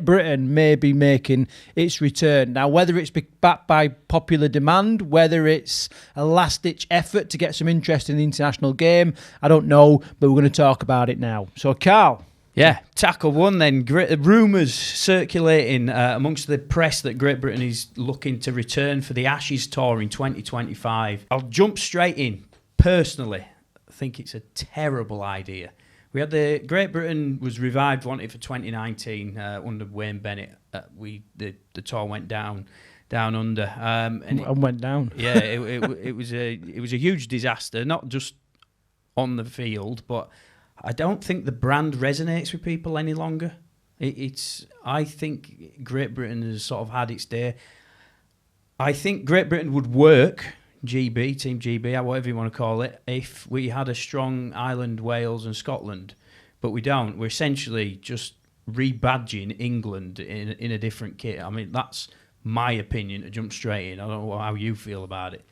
Great Britain may be making its return. Now, whether it's backed by popular demand, whether it's a last-ditch effort to get some interest in the international game, I don't know, but we're going to talk about it now. So, Karl. Yeah, tackle one then. Rumours circulating amongst the press that Great Britain is looking to return for the Ashes tour in 2025. I'll jump straight in. Personally, I think it's a terrible idea. We had Great Britain was revived, wanted for 2019 under Wayne Bennett. The tour went down under and went down. Yeah, it was a huge disaster, not just on the field, but I don't think the brand resonates with people any longer. I think Great Britain has sort of had its day. I think Great Britain would work, GB, Team GB, whatever you want to call it, if we had a strong Ireland, Wales and Scotland. But we don't. We're essentially just rebadging England in a different kit. I mean, that's my opinion to jump straight in. I don't know how you feel about it.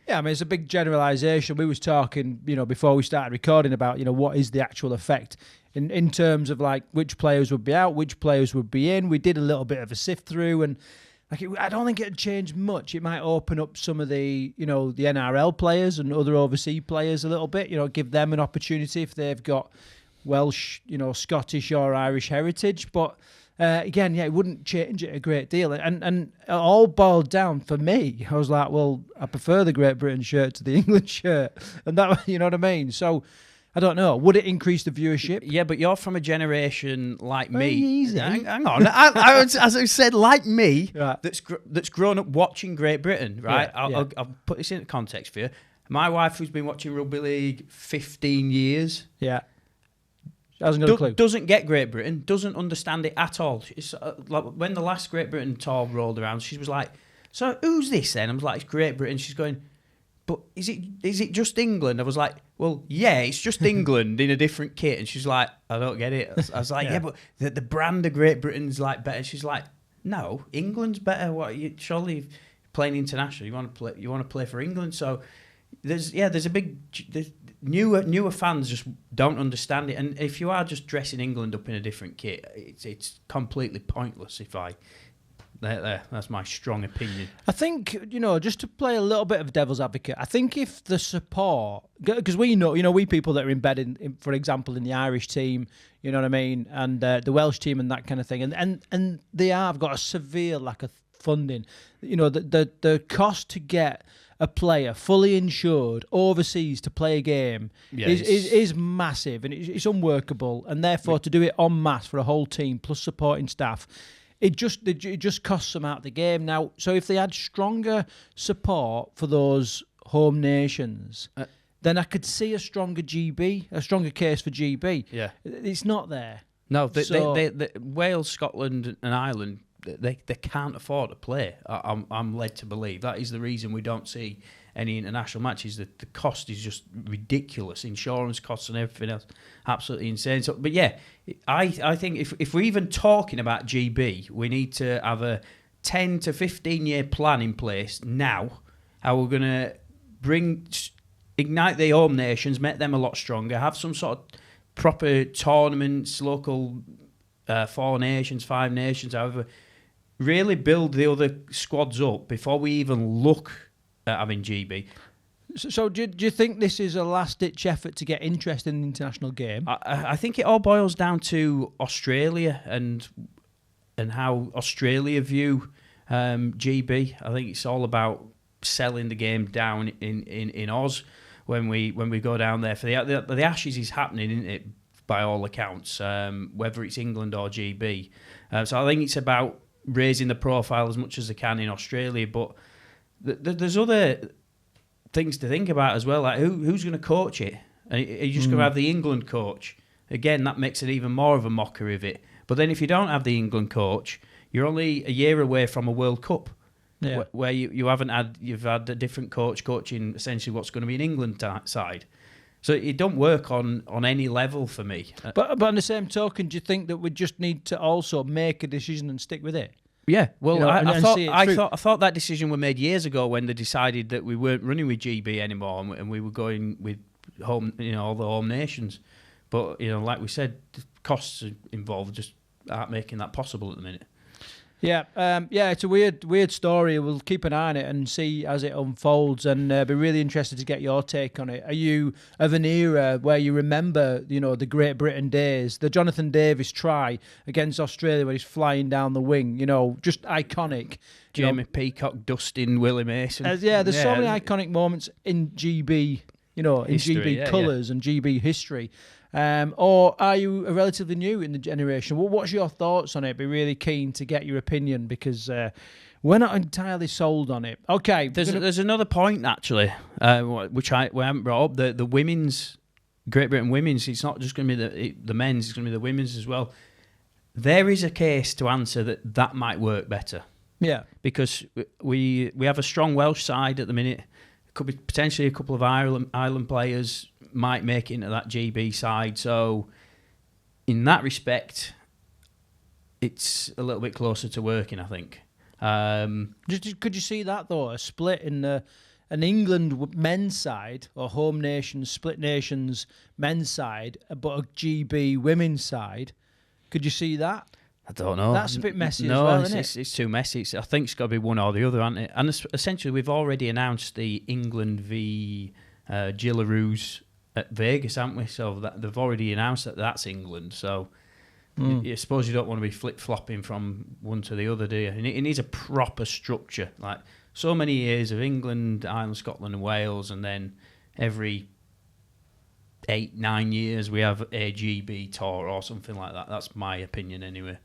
Yeah, I mean, it's a big generalisation. We was talking, before we started recording about, what is the actual effect in terms of, like, which players would be out, which players would be in. We did a little bit of a sift through, and I don't think it'd change much. It might open up some of the, the NRL players and other overseas players a little bit, give them an opportunity if they've got Welsh, Scottish or Irish heritage. But again, it wouldn't change it a great deal. And it all boiled down for me. I was like, well, I prefer the Great Britain shirt to the England shirt. And that, you know what I mean? So, I don't know. Would it increase the viewership? Yeah, but you're from a generation like me. Easy. Hang on. As I said, like me, right. that's grown up watching Great Britain, right? I'll put this into context for you. My wife, who's been watching Rugby League 15 years. Yeah. Hasn't got a clue. Doesn't get Great Britain, doesn't understand it at all. It's like when the last Great Britain tour rolled around, she was like, so who's this then? I was like, it's Great Britain. She's going, but is it just England? I was like, well, yeah, it's just England in a different kit. And she's like, I don't get it. I was like, yeah, but the brand of Great Britain's like better. She's like, no, England's better. What? Surely playing international, you want to play for England. So there's a big newer fans just don't understand it. And if you are just dressing England up in a different kit, it's completely pointless. That's my strong opinion. I think, just to play a little bit of devil's advocate, I think if the support, because we know, we people that are embedded, for example, in the Irish team, you know what I mean, and the Welsh team and that kind of thing, and they have got a severe lack of funding. The cost to get a player fully insured overseas to play a game is massive, and it's unworkable, and therefore to do it en masse for a whole team plus supporting staff, it just costs them out the game now. So if they had stronger support for those home nations, then I could see a stronger case for GB. Yeah, it's not there. No, Wales, Scotland, and Ireland, they can't afford to play. I'm led to believe that is the reason we don't see any international matches. That the cost is just ridiculous, insurance costs and everything else, absolutely insane. So, but yeah, I think if we're even talking about GB, we need to have a 10 to 15 year plan in place now. How we're going to ignite the home nations, make them a lot stronger, have some sort of proper tournaments, local 4 nations, 5 nations, however. Really build the other squads up before we even look at having GB. So do you think this is a last-ditch effort to get interest in the international game? I think it all boils down to Australia and how Australia view GB. I think it's all about selling the game down in Oz when we go down there. For the Ashes is happening, isn't it, by all accounts, whether it's England or GB. So I think it's about raising the profile as much as they can in Australia, but there's other things to think about as well, like who's going to coach it? Are you just going to have the England coach? Again, that makes it even more of a mockery of it. But then if you don't have the England coach, you're only a year away from a World Cup, where you've had a different coach coaching essentially what's going to be an England side. So it don't work on any level for me. But on the same token, do you think that we just need to also make a decision and stick with it? Yeah, well, I thought that decision was made years ago when they decided that we weren't running with GB anymore and we were going with home, all the home nations. But like we said, the costs involved just aren't making that possible at the minute. Yeah, it's a weird story. We'll keep an eye on it and see as it unfolds, and be really interested to get your take on it. Are you of an era where you remember, the Great Britain days, the Jonathan Davis try against Australia where he's flying down the wing, just iconic. Jamie Peacock dusting Willie Mason. There's so many iconic moments in GB, in History, GB colours and GB history. Or are you relatively new in the generation? What's your thoughts on it? Be really keen to get your opinion because we're not entirely sold on it. Okay, there's another point actually, which we haven't brought up. The women's Great Britain women's. It's not just going to be the men's. It's going to be the women's as well. There is a case to answer that might work better. Yeah, because we have a strong Welsh side at the minute. Could be potentially a couple of Ireland players might make it into that GB side. So in that respect, it's a little bit closer to working, I think. Could you see that though? A split in an England men's side or home nations, split nations men's side, but a GB women's side. Could you see that? I don't know. That's a bit messy as well, isn't it? It's too messy. I think it's got to be one or the other, hasn't it? And essentially, we've already announced the England v Gillaroos at Vegas, haven't we? So they've already announced that that's England. So I suppose you don't want to be flip-flopping from one to the other, do you? It needs a proper structure. Like so many years of England, Ireland, Scotland and Wales, and then every 8-9 years we have a GB tour or something like that. That's my opinion anyway.